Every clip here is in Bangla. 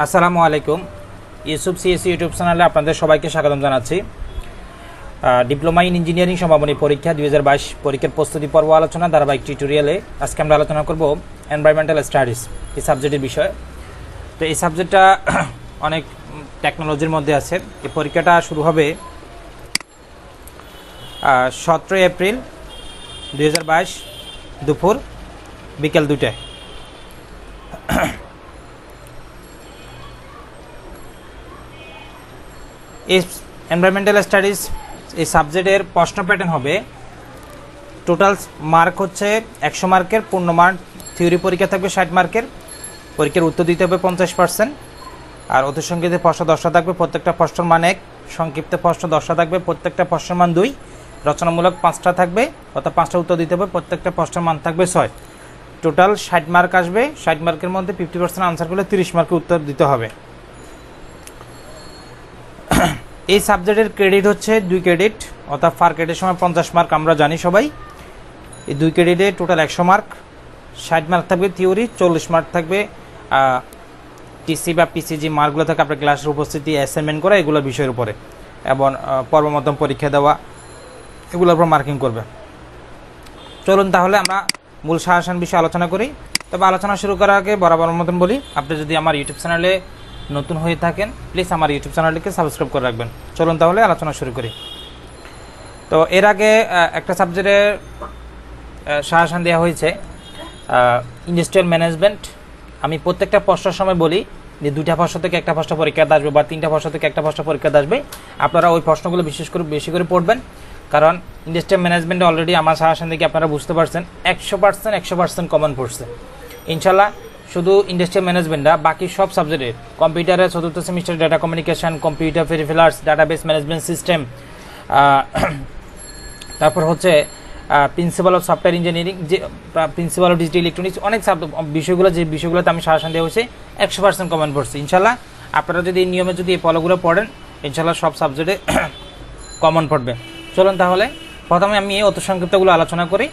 আসসালামু আলাইকুম। ইউসুফ সিএসি ইউটিউব চ্যানেলে আপনাদের সবাইকে স্বাগতম জানাচ্ছি। ডিপ্লোমা ইন ইঞ্জিনিয়ারিং সমাপনী পরীক্ষা 2022 পরীক্ষার প্রস্তুতি পর্ব আলোচনা ধারাবাহিক টিউটোরিয়ালে আজকে আমরা আলোচনা করব এনভায়রনমেন্টাল স্টাডিজ এই সাবজেক্টের বিষয়ে। তো এই সাবজেক্টটা অনেক টেকনোলজির মধ্যে আছে। এই পরীক্ষাটা শুরু হবে 17 এপ্রিল 2022 দুপুর বিকেল 2টায়। এই এনভায়রনমেন্টাল স্টাডিজ এই সাবজেক্টের প্রশ্ন প্যাটার্ন হবে টোটাল মার্ক হচ্ছে 100 মার্কের, পূর্ণ মার্ক থিওরি পরীক্ষা থাকবে 60 মার্কের, পরীক্ষার উত্তর দিতে হবে 50%, আর অতিসংক্ষিপ্ত প্রশ্ন 10টা থাকবে, প্রত্যেকটা প্রশ্নের মান 1, সংক্ষিপ্ত প্রশ্ন 10টা থাকবে, প্রত্যেকটা প্রশ্নের মান 2, রচনামূলক 5টা থাকবে, অর্থাৎ 5টা উত্তর দিতে হবে, প্রত্যেকটা প্রশ্নের মান থাকবে 6। টোটাল 60 মার্ক আসবে। 60 মার্কের মধ্যে 50% আনসার করলে 30 মার্কের উত্তর দিতে হবে। এই সাবজেক্টের ক্রেডিট হচ্ছে 2 ক্রেডিট, অর্থাৎ পার ক্রেডিটের সময় 50 মার্ক আমরা জানি সবাই। এই 2 ক্রেডিটে টোটাল 100 মার্ক, 60 মার্ক থাকবে থিওরি, 40 মার্ক থাকবে টিসি বা পিসিজি মার্কগুলো থাকে আপনার ক্লাসের উপস্থিতি, অ্যাসাইনমেন্ট করা, এগুলো বিষয়ের উপরে, এবং পর্বমধ্যম পরীক্ষা দেওয়া, এগুলোর উপর মার্কিং করবে। চলুন তাহলে আমরা মূল সাজেশন বিষয়ে আলোচনা করি। তবে আলোচনা শুরু করার আগে বরাবর মতন বলি, আপনি যদি আমার ইউটিউব চ্যানেলে নতুন হয়ে থাকেন প্লিজ আমার ইউটিউব চ্যানেলটিকে সাবস্ক্রাইব করে রাখবেন। চলুন তাহলে আলোচনা শুরু করি। তো এর আগে একটা সাবজেক্টের সাজেশন দেওয়া হয়েছে ইন্ডাস্ট্রিয়াল ম্যানেজমেন্ট। আমি প্রত্যেকটা প্রশ্নের সময় বলি যে 2টা প্রশ্ন থেকে একটা প্রশ্ন পরীক্ষাতে আসবে বা 3টা প্রশ্ন থেকে একটা প্রশ্ন পরীক্ষাতে আসবে। আপনারা ওই প্রশ্নগুলো বেশি করে পড়বেন, কারণ ইন্ডাস্ট্রিয়াল ম্যানেজমেন্টে অলরেডি আমার সাজেশন থেকে আপনারা বুঝতে পারছেন 100% কমন পড়ছে ইনশাল্লাহ। শুধু ইন্ডাস্ট্রিয়াল ম্যানেজমেন্ট না, বাকি সব সাবজেক্টের কম্পিউটারের 4th semester data communication, computer peripherals, database management system, তারপর হচ্ছে প্রিন্সিপাল অফ সফটওয়্যার ইঞ্জিনিয়ারিং, যে প্রিন্সিপাল অফ ডিজিটাল ইলেকট্রনিক্স, অনেক বিষয়গুলো যে বিষয়গুলোতে আমি সাজেশন দেওয়া হয়েছে 100% কমন পড়ছে ইনশাল্লাহ। আপনারা যদি এই নিয়মে যদি এই ফলোগুলো পড়েন ইনশাল্লাহ সব সাবজেক্টে কমন পড়বে। চলুন তাহলে প্রথমে আমি এই অত সংক্ষিপ্তগুলো আলোচনা করি,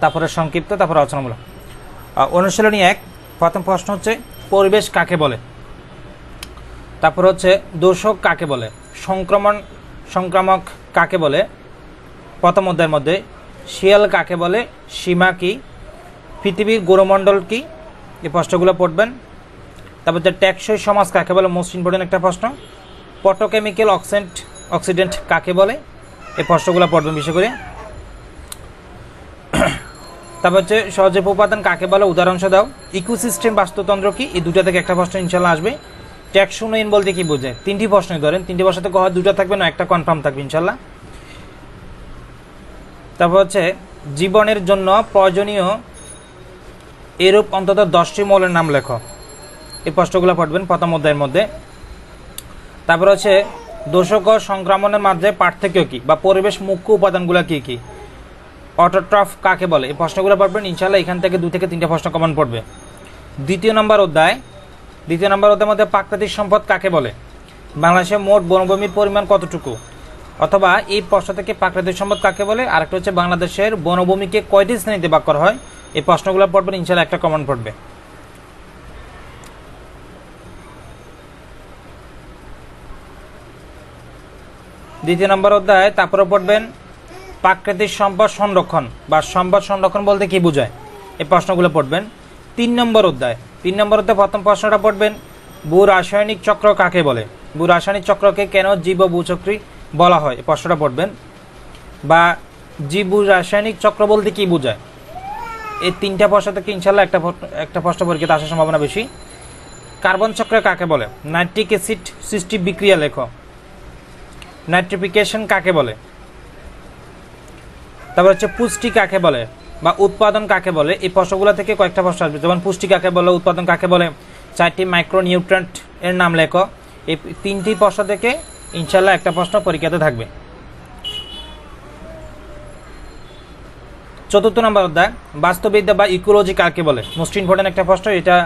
তারপরে সংক্ষিপ্ত, তারপরে আলোচনামূলক। অনুশীলনী 1, প্রথম প্রশ্ন হচ্ছে পরিবেশ কাকে বলে, তারপর হচ্ছে দূষক কাকে বলে, সংক্রামক কাকে বলে, প্রথম অধ্যায়ের মধ্যে শিয়াল কাকে বলে, সীমা কি, পৃথিবীর গৌরমণ্ডল কি, এই প্রশ্নগুলো পড়বেন। তারপর হচ্ছে টেকসই সমাজ কাকে বলে, মোস্ট ইম্পর্টেন্ট একটা প্রশ্ন। পটোকেমিক্যাল অক্সিডেন্ট কাকে বলে, এই প্রশ্নগুলো পড়বেন বিশেষ করে। তারপর হচ্ছে সহজীব উপাদান কাকে বলে, উদাহরণসহ দাও। ইকোসিস্টেম বাস্তুতন্ত্র কি, এই 2টা থেকে একটা প্রশ্ন ইনশাল্লাহ আসবে। টেকসই উন্নয়ন বলতে কি বোঝায়, 3টি প্রশ্নই ধরেন, 3টি প্রশ্ন থেকে হয় 2টা থাকবে না একটা কনফার্ম থাকবে ইনশাল্লাহ। তারপর হচ্ছে জীবনের জন্য প্রয়োজনীয় এরূপ অন্তত 10টি মৌলের নাম লেখো, এই প্রশ্নগুলো পড়বেন প্রথম অধ্যায়ের মধ্যে। তারপর হচ্ছে দূষক ও সংক্রমণের মাঝে পার্থক্য কি, বা পরিবেশ মুখ্য উপাদানগুলো কি কি, অটোট্রফ কাকে বলে, এই প্রশ্নগুলো পড়বেন ইনশাল্লাহ। এখান থেকে 2 থেকে 3টা প্রশ্ন কমন পড়বে। দ্বিতীয় নম্বর অধ্যায়ের মধ্যে প্রাকৃতিক সম্পদ কাকে বলে, বাংলাদেশে মোট বনভূমির পরিমাণ কতটুকু, অথবা এই প্রশ্ন থেকে প্রাকৃতিক সম্পদ কাকে বলে। আরেকটা হচ্ছে বাংলাদেশের বনভূমিকে কয়টি শ্রেণীতে ভাগ করা হয়, এই প্রশ্নগুলো পড়বেন ইনশাল্লাহ, একটা কমন পড়বে। দ্বিতীয় নম্বর অধ্যায় তারপরে পড়বেন প্রাকৃতিক সম্পদ সংরক্ষণ বা সম্পদ সংরক্ষণ বলতে কি বোঝায়, এই প্রশ্নগুলো পড়বেন। 3 নম্বর অধ্যায় প্রথম প্রশ্নটা পড়বেন ভূ রাসায়নিক চক্র কাকে বলে, ভূ রাসায়নিক চক্রকে কেন জীব ভূচক্রী বলা হয়, এই প্রশ্নটা পড়বেন। বা জীব রাসায়নিক চক্র বলতে কি বোঝায়, এই 3টা প্রশ্ন থেকে ইনশাল্লাহ একটা প্রশ্ন পরীক্ষাতে আসার সম্ভাবনা বেশি। কার্বন চক্র কাকে বলে, নাইট্রিক অ্যাসিড সৃষ্টি বিক্রিয়া লেখো। নাইট্রিফিকেশন কাকে বলে। তারপর হচ্ছে পুষ্টি কাকে বলে বা উৎপাদন কাকে বলে, এই প্রশ্নগুলো থেকে কয়েকটা প্রশ্ন আসবে, যেমন পুষ্টি কাকে বলে, উৎপাদন কাকে বলে, 4টি মাইক্রোনিউট্রিয়েন্ট এর নাম লেখো। এই 3টি প্রশ্ন থেকে ইনশাল্লাহ একটা প্রশ্ন পরীক্ষাতে থাকবে। 4th নম্বর অধ্যায় বাস্তুবিদ্যা বা ইকোলজি কাকে বলে, মোস্ট ইম্পর্টেন্ট একটা প্রশ্ন, এটা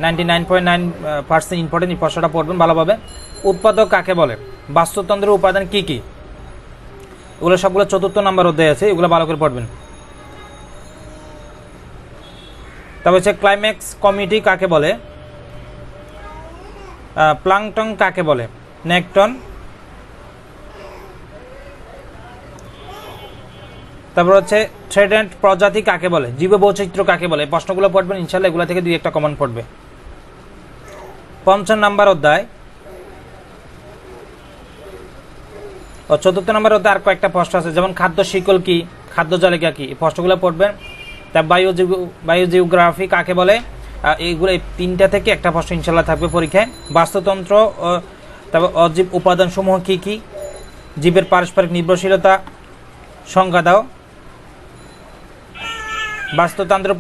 99.9% ইম্পর্টেন্ট, এই প্রশ্নটা পড়বেন ভালোভাবে। উৎপাদক কাকে বলে, বাস্তুতন্ত্রের উপাদান কি কি, এগুলো সবগুলো 4th নম্বর অধ্যায় আছে, এগুলো ভালো করে পড়বেন। তারপর হচ্ছে ক্লাইম্যাক্স কমিটি কাকে বলে, প্লাংটন কাকে বলে? নেকটন। তারপর হচ্ছে থ্রেডেন্ট প্রজাতি কাকে বলে? জীববৈচিত্র্য কাকে বলে? এই প্রশ্নগুলো পড়বেন ইনশাআল্লাহ, এগুলো থেকে দুই একটা কমন পড়বে। ৫ম নাম্বার অধ্যায় ও ৪র্থ নাম্বার অধ্যায় আর কয়েকটা প্রশ্ন আছে, যেমন খাদ্য শিকল কি, খাদ্য জালিকা কি, এই প্রশ্নগুলো পড়বেন। তা বায়োজিওগ্রাফি কাকে বলে? এইগুলো এই 3টা থেকে একটা প্রশ্ন ইনশাআল্লাহ থাকবে পরীক্ষায়। বাস্তুতন্ত্র ও তারপর অজীব উপাদানসমূহ কি কি, জীবের পারস্পরিক নির্ভরশীলতা সংজ্ঞা দাও, বাস্তুতন্ত্রের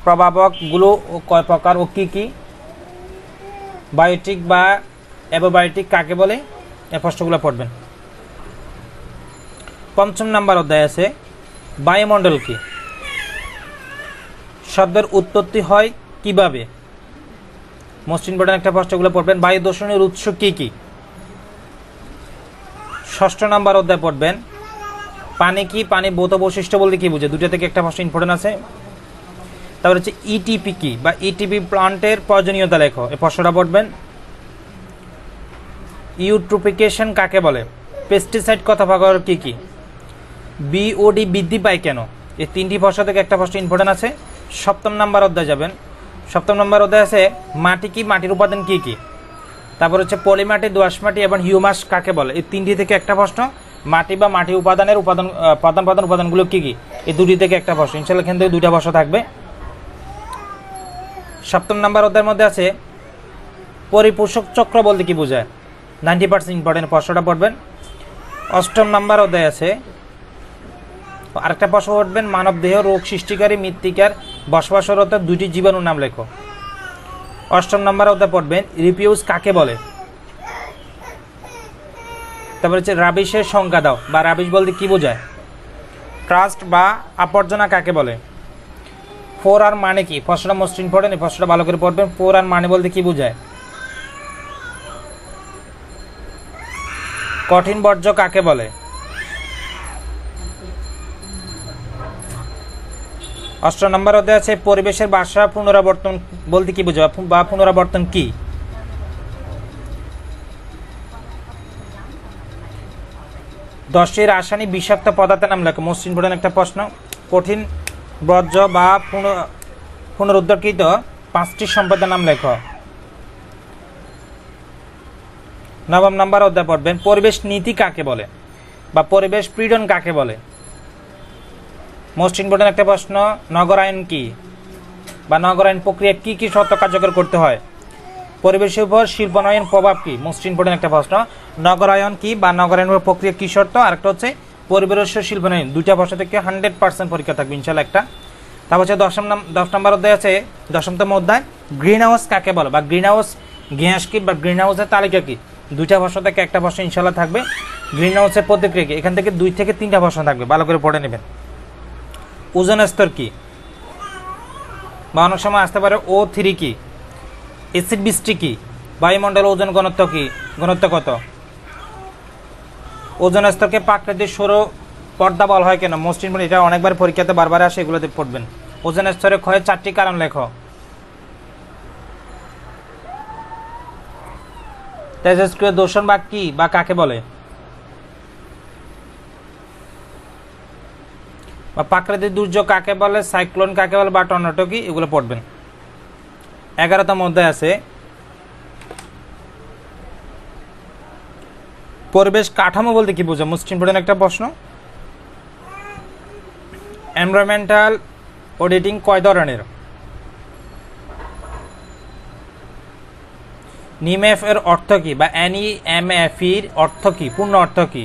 প্রভাবকগুলো কয় প্রকার ও কি কি, বায়োটিক বা অ্যাবায়োটিক কাকে বলে, এই প্রশ্নগুলো পড়বেন। ৫ম নাম্বার অধ্যায় আছে বায়ুমণ্ডল কি, শব্দের উৎপত্তি হয় কিভাবে, মোস্ট ইম্পর্টেন্ট একটা প্রশ্নগুলো পড়বেন। বায়ু দূষণের উৎস কি কি। ৬ষ্ঠ নাম্বার অধ্যায় পড়বেন পানি কি, পানি ভৌত বৈশিষ্ট্য বলতে কি বুঝে, দুটো থেকে একটা প্রশ্ন ইম্পর্টেন্ট আছে। তারপর হচ্ছে ইটিপি কি বা ইটিপি প্লান্টের প্রয়োজনীয়তা লেখো, এই প্রশ্নটা পড়বেন। ইউট্রোফিকেশন কাকে বলে, পেস্টিসাইড কথা প্রকার কি কি, বিওডি বৃদ্ধি পায় কেন, এই 3টি প্রশ্ন থেকে একটা প্রশ্ন ইম্পর্টেন্ট আছে। ৭ম নাম্বার অধ্যায় যাবেন। ৭ম নাম্বার অধ্যায় আছে মাটি কি, মাটির উপাদান কি কি। তারপর হচ্ছে পলিমাটি, দোআঁশ মাটি এবং হিউমাস কাকে বলে, এই 3টি থেকে একটা প্রশ্ন। মাটি বা মাটি উপাদানের প্রধান উপাদানগুলো কি কি, এই 2টি থেকে একটা প্রশ্ন ইনশাআল্লাহ, এখান থেকে 2টা প্রশ্ন থাকবে। ৭ম নাম্বার অধ্যায়ের মধ্যে আছে পরিপোষক চক্র বলতে কি বোঝায়, 90% ইম্পর্টেন্ট প্রশ্নটা পড়বেন। ৮ম নাম্বার অধ্যায় আছে আরেকটা প্রশ্ন পড়বেন মানব দেহ রোগ সৃষ্টিকারী মৃত্তিকার বসবাসরত 2টি জীবাণুর নাম লেখো। ৮ম নাম্বার অধ্যায় পড়বেন রিফিউজ কাকে বলে। তারপর হচ্ছে রাবিশের সংজ্ঞা দাও বা রাবিশ বলতে কি বোঝায়। ট্রাস্ট বা আবর্জনা কাকে বলে। 4R মানে কি, প্রশ্নটা মোস্ট ইম্পর্টেন্ট, এই প্রশ্নটা ভালো করে পড়বেন। 4R মানে বলতে কি বোঝায়। কঠিন বর্জ্য কাকে বলে। ৮ম নম্বর অধ্যায় আছে পরিবেশের বাসা পুনরাবর্তন বলতে কি বোঝায় বা পুনরাবর্তন কি। 10টি রাসায়নিক বিষাক্ত পদার্থের নাম লেখো, মোস্ট ইম্পর্টেন্ট একটা প্রশ্ন। কঠিন বর্জ্য বা পুনরুদ্ধারকৃত 5টি সম্পদের নাম লেখো। 9ম নাম্বার অধ্যায় পড়বেন পরিবেশ নীতি কাকে বলে বা পরিবেশ পীড়ন কাকে বলে। মোস্ট ইম্পর্টেন্ট একটা প্রশ্ন নগরায়ন কি বা নগরায়ন প্রক্রিয়া কি কি শর্ত কার্যকর করতে হয়। পরিবেশের উপর শিল্পায়নের প্রভাব কি, মোস্ট ইম্পর্টেন্ট একটা প্রশ্ন। নগরায়ন কি বা নগরায়নের প্রক্রিয়া কি শর্ত, আরেকটা হচ্ছে পরিবেশের শিল্পায়ন, 2টা প্রশ্ন থেকে 100% পরীক্ষা থাকবে ইনশাআল্লাহ একটা। তারপর হচ্ছে 10 নম্বর অধ্যায় আছে 10তম অধ্যায় গ্রিন হাউস কাকে বলে বা গ্রিন হাউস গ্যাস কি বা গ্রিন হাউসের তালিকা কি, 2টা প্রশ্ন থেকে একটা প্রশ্ন ইনশাআল্লাহ থাকবে। গ্রিন হাউসের প্রতিক্রিয়া কি, এখান থেকে 2 থেকে 3টা প্রশ্ন থাকবে, ভালো করে পড়ে নেবেন। ওজোন স্তর কি বা অনেক সময় আসতে পারে O3 কি, অ্যাসিড বৃষ্টি কি, বায়ুমণ্ডল ওজন ঘনত্ব কি, ঘনত্ব কত। ওজোন স্তরকে প্রাকৃতিক সৌর পর্দা বলা হয় কেন, মোস্ট ইম্পর্টেন্ট, এটা অনেকবার পরীক্ষাতে বারবার আসে, এগুলোতে পড়বেন। ওজোন স্তরে ক্ষয়ের 4টি কারণ লেখো। তেজস্ক্রিয় দূষণ বা কি বা কাকে বলে বা প্রাকৃতিক দুর্যোগ কাকে বলে, সাইক্লোন কাকে বলে বা টর্নেডো কি, এগুলো পড়বেন। 11তম অধ্যায় আছে পরিবেশ কাঠামো বলতে কি বোঝায়, মোস্ট ইম্পর্টেন্ট একটা প্রশ্ন। এনভায়রনমেন্টাল অডিটিং কয় ধরনের। নিএমএফ এর অর্থ কি বা NEMF এর অর্থ কি, পূর্ণ অর্থ কি।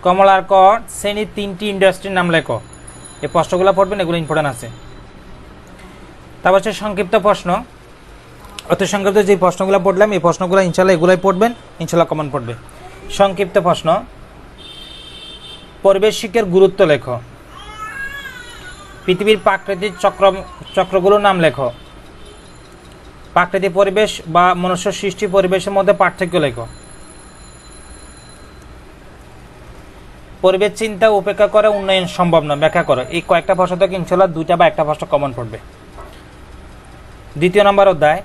কমলার ক শ্রেণীর 3টি ইন্ডাস্ট্রির নাম লেখো, এই প্রশ্নগুলো পড়বেন, এগুলো ইম্পর্টেন্ট আছে। তারপর হচ্ছে সংক্ষিপ্ত প্রশ্ন, অতি সংক্ষিপ্ত যে প্রশ্নগুলো পড়লাম এই প্রশ্নগুলো ইনশাআল্লাহ এগুলাই পড়বেন, ইনশাআল্লাহ কমন পড়বে। সংক্ষিপ্ত প্রশ্ন পরিবেশ শিক্ষার গুরুত্ব লেখো। পৃথিবীর প্রাকৃতিক চক্রগুলোর নাম লেখো। প্রাকৃতিক পরিবেশ বা মনুষ্য সৃষ্টি পরিবেশের মধ্যে পার্থক্য লেখো। পরিবেশ চিন্তা উপেক্ষা করে উন্নয়ন সম্ভব নয়, ব্যাখ্যা করো। এই কয়েকটা প্রশ্ন থেকে ইনশাআল্লাহ 2টা বা একটা প্রশ্ন কমন পড়বে। 2য় নম্বর অধ্যায়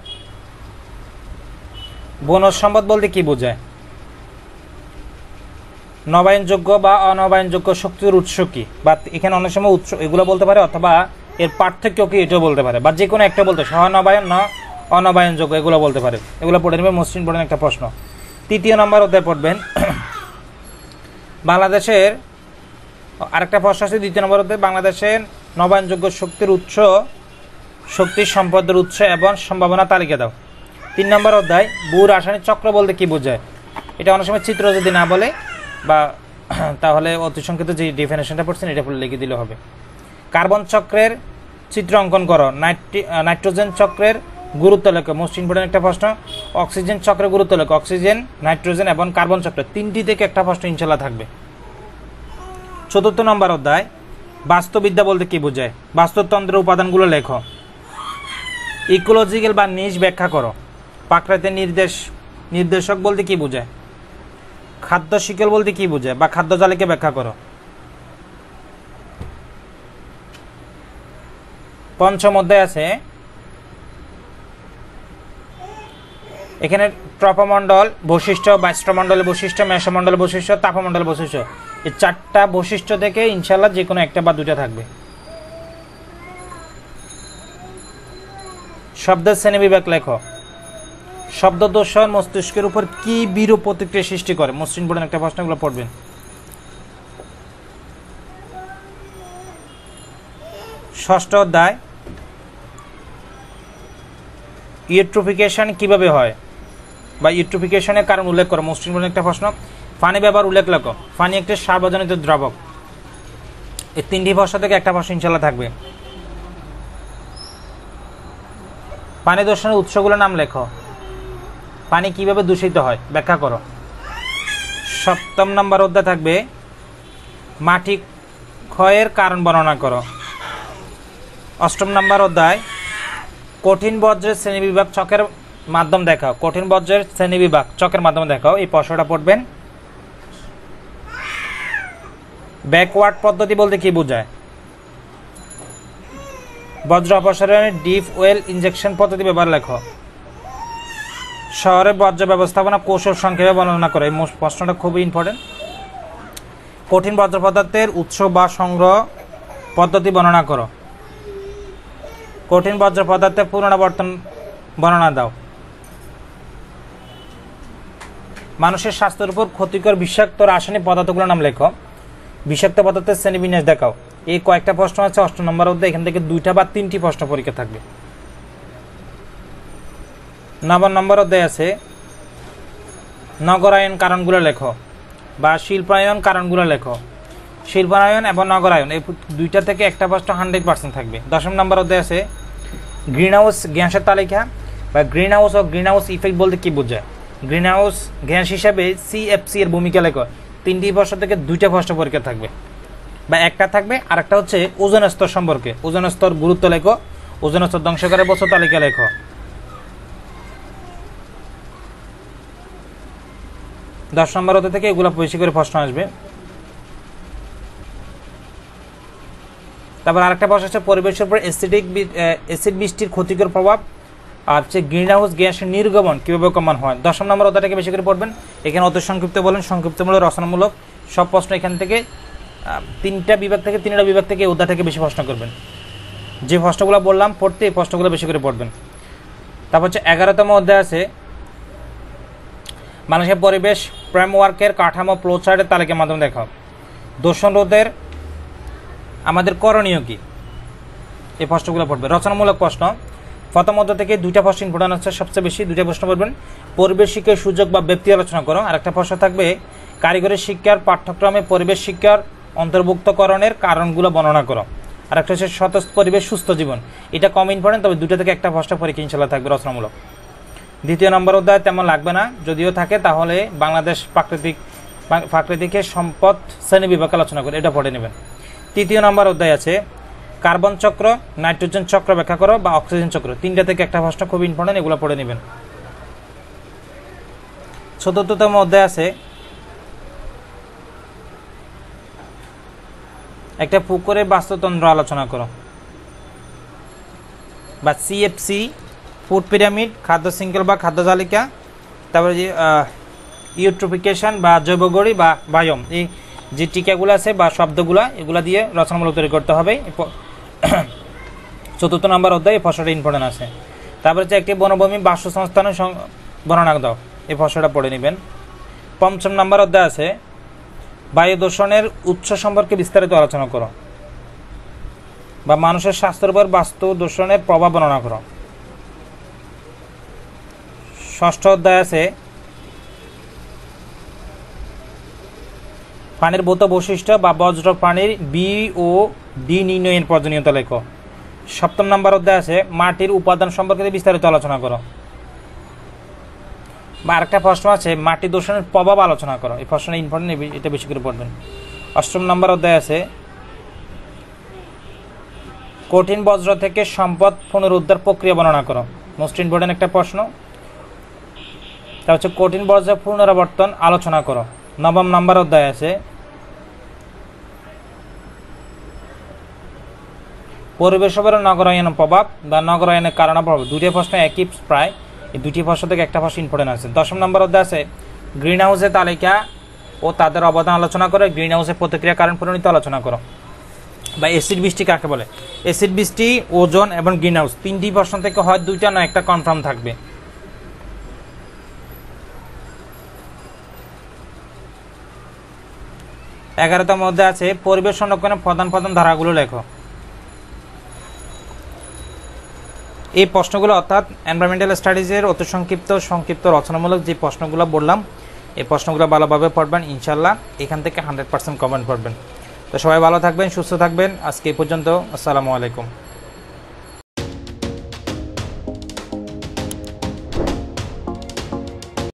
বনজ সম্পদ বলতে কি বোঝায়? নবায়নযোগ্য বা অনবায়নযোগ্য শক্তির উৎস কি, বা এখানে অনেক সময় উৎস এগুলো বলতে পারে, অথবা এর পার্থক্য কি এটাও বলতে পারে, বা যে কোনো একটা বলতে সহনবায়ন না অনবায়নযোগ্য এগুলো বলতে পারে। এগুলো পড়ে নেবে, মোস্ট ইম্পর্টেন্ট একটা প্রশ্ন। 3 নম্বর অধ্যায় পড়বেন বাংলাদেশের আরেকটা প্রশ্ন আছে 2 নম্বর অধ্যায়, বাংলাদেশের নবায়নযোগ্য শক্তির উৎস, শক্তির সম্পদের উৎস এবং সম্ভাবনা তালিকা দাও। 3 নম্বর অধ্যায় ভূ রাসায়নিক চক্র বলতে কি বোঝায়? এটা অনেক সময় চিত্র যদি না বলে বা তাহলে অতি সংক্ষিপ্ত যে ডেফিনেশনটা পড়ছেন এটা পড়ে লিখে দিলে হবে। কার্বন চক্রের চিত্র অঙ্কন করো। নাইট্রোজেন চক্রের গুরুত্ব লেখো, মোস্ট ইম্পর্টেন্ট একটা প্রশ্ন। অক্সিজেন চক্রের গুরুত্ব লেখো। অক্সিজেন, নাইট্রোজেন এবং কার্বন চক্র 3টি থেকে একটা প্রশ্ন ইনশাল্লাহ থাকবে। 4 নম্বর অধ্যায় বাস্তুবিদ্যা বলতে কি বোঝায়? বাস্তুতন্ত্রের উপাদানগুলো লেখো। ইকোলজিক্যাল বা নিশ ব্যাখ্যা করো। প্রাকৃতিক নির্দেশক বলতে কি বোঝায়? খাদ্য শিকল বলতে কি বোঝায়, বা খাদ্য জালিকা ব্যাখ্যা করো। 5ম অধ্যায় আছে এখানে ট্রপোমণ্ডল বৈশিষ্ট্য, বাস্ত্রমণ্ডলের বৈশিষ্ট্য, মেষমণ্ডল বৈশিষ্ট্য, তাপমণ্ডল বৈশিষ্ট্য, এই 4টা বৈশিষ্ট্য থেকে ইনশাল্লাহ যে কোনো একটা বা দুটা থাকবে। শব্দের শ্রেণীবিভাগ লেখো। শব্দ দূষণ মস্তিষ্কের উপর কি বিরূপ প্রতিক্রিয়া সৃষ্টি করে? মোস্ট ইম্পর্টেন্ট একটা প্রশ্নগুলো পড়বেন। 6ষ্ঠ অধ্যায় ইউট্রোফিকেশন কিভাবে হয় বা ইউট্রোফিকেশনের কারণ উল্লেখ করো। মোস্ট ইম্পর্টেন্ট একটা প্রশ্ন। পানি ব্যবহার উল্লেখ লেখো। পানি একটি সার্বজনীন দ্রাবক। এই 3টি প্রশ্ন থেকে একটা প্রশ্ন ইনশাল্লাহ থাকবে। পানি দূষণের উৎসগুলোর নাম লেখো। পানি কিভাবে দূষিত হয় ব্যাখ্যা করো। 7ম নম্বর অধ্যায় থাকবে মাটি ক্ষয়ের কারণ বর্ণনা করো। 8ম নম্বর অধ্যায় কঠিন বজ্রের শ্রেণীবিভাগ চকের মাধ্যম দেখাও। কঠিন বজ্রের শ্রেণীবিভাগ চকের মাধ্যমে দেখাও, এই প্রশ্নটা পড়বেন। ব্যাকওয়ার্ড পদ্ধতি বলতে কি বোঝায়? বজ্র অপসারণে ডিপ ওয়েল ইনজেকশন পদ্ধতি ব্যবহার লেখো। শহরে বজ্র ব্যবস্থাপনা কৌশল সংক্ষেপে বর্ণনা করে, এই প্রশ্নটা খুবই ইম্পর্টেন্ট। কঠিন বজ্র পদার্থের উৎস বা সংগ্রহ পদ্ধতি বর্ণনা করো। কঠিন বজ্র পদার্থের পুনরাবর্তন বর্ণনা দাও। মানুষের স্বাস্থ্যের উপর ক্ষতিকর বিষাক্ত রাসায়নিক পদার্থগুলোর নাম লেখো। বিষাক্ত পদার্থের শ্রেণীবিন্যাস দেখাও। এই কয়েকটা প্রশ্ন আছে 8 নম্বর অধ্যায়, এখান থেকে 2টা বা 3টি প্রশ্ন পরীক্ষা থাকবে। 9 নম্বর অধ্যায় আছে নগরায়ন কারণগুলো লেখো বা শিল্পায়ন কারণগুলো লেখো। শিল্পায়ন এবং নগরায়ন এই 2টা থেকে একটা প্রশ্ন 100% থাকবে। 10 নম্বর অধ্যায় আছে গ্রিনহাউস গ্যাসের তালিকা বা গ্রিনহাউস ও গ্রিনহাউস ইফেক্ট বলতে কি বোঝায়? গ্রিনহাউস গ্যাস হিসাবে সিএফসি এর ভূমিকা লেখো। 3টি প্রশ্ন থেকে 2টা প্রশ্ন পরীক্ষা থাকবে বা একটা থাকবে। আর একটা হচ্ছে ওজোন স্তর সম্পর্কে, ওজোন স্তর গুরুত্ব লেখো। ওজোন স্তর ধ্বংসকারী বস্তু তালিকা লেখো। 10 নম্বর অধ্যায় থেকে এগুলো বেশি করে প্রশ্ন আসবে। তারপর আরেকটা প্রশ্ন হচ্ছে পরিবেশের উপর অ্যাসিড বৃষ্টির ক্ষতিকর প্রভাব আর হচ্ছে গ্রিনহাউস গ্যাসের নির্গমন কীভাবে কমান হয়। 10 নম্বর অধ্যায়টাকে বেশি করে পড়বেন। এখানে অতি সংক্ষিপ্ত বলেন, সংক্ষিপ্তমূলক, রচনামূলক সব প্রশ্ন এখান থেকে 3টা বিভাগ থেকে অধ্যায় থেকে বেশি প্রশ্ন করবেন। যে প্রশ্নগুলো বললাম পড়তে, এই প্রশ্নগুলো বেশি করে পড়বেন। তারপর হচ্ছে 11তম অধ্যায় আছে মানুষের পরিবেশ ফ্রেমওয়ার্কের কাঠামো ফ্লোচার্টের তালিকার মাধ্যমে দেখাও। দূষণ রোধের আমাদের করণীয় কি, এই প্রশ্নগুলো পড়বে। রচনামূলক প্রশ্ন 1ম অধ্যায় থেকে 2টা প্রশ্ন ইম্পর্টেন্ট আছে, সবচেয়ে বেশি 2টা প্রশ্ন পড়বেন। পরিবেশ শিক্ষার সুযোগ বা ব্যক্তি আলোচনা করো। আর একটা প্রশ্ন থাকবে কারিগরি শিক্ষার পাঠ্যক্রমে পরিবেশ শিক্ষার অন্তর্ভুক্তকরণের কারণগুলো বর্ণনা করো। আর একটা হচ্ছে সতেজ পরিবেশ সুস্থ জীবন, এটা কম ইম্পর্টেন্ট, তবে 2টা থেকে একটা প্রশ্ন পরীক্ষা ইনশাল্লাহ থাকবে রচনামূলক। 2 নম্বর অধ্যায় তেমন লাগবে না, যদিও থাকে তাহলে বাংলাদেশ প্রাকৃতিকের সম্পদ শ্রেণীবিভাগ আলোচনা করে, এটা পড়ে নেবেন। 3 নম্বর অধ্যায় আছে কার্বন চক্র, নাইট্রোজেন চক্র ব্যাখ্যা করো বা অক্সিজেন চক্র। 3টা থেকে একটা প্রশ্ন খুব ইম্পর্টেন্ট, এগুলো পড়ে নেবেন। 74তম অধ্যায় আছে একটা পুকুরের বাস্তুতন্ত্র আলোচনা করো বা সিএফসি, ফুড পিরামিড, খাদ্য শৃঙ্খল বা খাদ্য তালিকা, তারপরে যে ইউট্রোফিকেশন বা জৈবগড়ি বা বায়ম, এই যে টিকাগুলো আছে বা শব্দগুলা এগুলা দিয়ে রচনামূলক তৈরি করতে হবে। 4th নম্বর অধ্যায় এই প্রশ্নটা ইম্পর্টেন্ট আছে। তারপরে হচ্ছে একটি বনভূমি বাসস্থানের বর্ণনা দাও, এই প্রশ্নটা পড়ে নেবেন। 5ম নম্বর অধ্যায় আছে বায়ু দূষণের উৎস সম্পর্কে বিস্তারিত আলোচনা করো, বা মানুষের স্বাস্থ্যের উপর বাস্তু দূষণের প্রভাব বর্ণনা করো। 6ষ্ঠ অধ্যায় আছে পানির ভৌত বৈশিষ্ট্য বা বজ্র পানির বি ও ডি নির্ণয়ের প্রয়োজনীয়তা লেখো। 7ম নম্বর অধ্যায় আছে মাটির উপাদান সম্পর্কে বিস্তারিত আলোচনা করো। বা আরেকটা প্রশ্ন আছে মাটি দূষণের প্রভাব আলোচনা করো, এই প্রশ্নটা ইম্পর্টেন্ট, এটা বেশি করে পড়বেন। 8ম নম্বর অধ্যায় আছে কঠিন বজ্র থেকে সম্পদ পুনরুদ্ধার প্রক্রিয়া বর্ণনা করো, মোস্ট ইম্পর্টেন্ট একটা প্রশ্ন। তা হচ্ছে কঠিন বজ্র পুনরাবর্তন আলোচনা করো। 9ম নম্বর অধ্যায় আছে পরিবেশ উপর নগরায়নের প্রভাব বা নগরায়নের কারণ প্রভাব, দুইটি প্রশ্ন একই প্রায়, এই দুটি প্রশ্ন থেকে একটা প্রশ্ন ইম্পর্টেন্ট আছে। 10ম নম্বর অধ্যায় আছে গ্রিন হাউসের তালিকা ও তাদের অবদান আলোচনা করে, গ্রিন হাউসের প্রতিক্রিয়া কারণ পরিণতি আলোচনা করো। বা অ্যাসিড বৃষ্টি কাকে বলে, অ্যাসিড বৃষ্টি, ওজন এবং গ্রিন হাউস, 3টি প্রশ্ন থেকে হয় 2টা না একটা কনফার্ম থাকবে। 11তম অধ্যায় আছে পরিবেশ সংরক্ষণের প্রধান প্রধান ধারাগুলো লেখো। এই প্রশ্নগুলো অর্থাৎ এনভায়রনমেন্টাল স্টাডিজের অতি সংক্ষিপ্ত রচনামূলক যে প্রশ্নগুলো বললাম, এই প্রশ্নগুলো ভালোভাবে পড়বেন ইনশাল্লাহ, এখান থেকে 100% কমেন্ট পড়বেন। তো সবাই ভালো থাকবেন, সুস্থ থাকবেন, আজকে এই পর্যন্ত, আসসালামু আলাইকুম।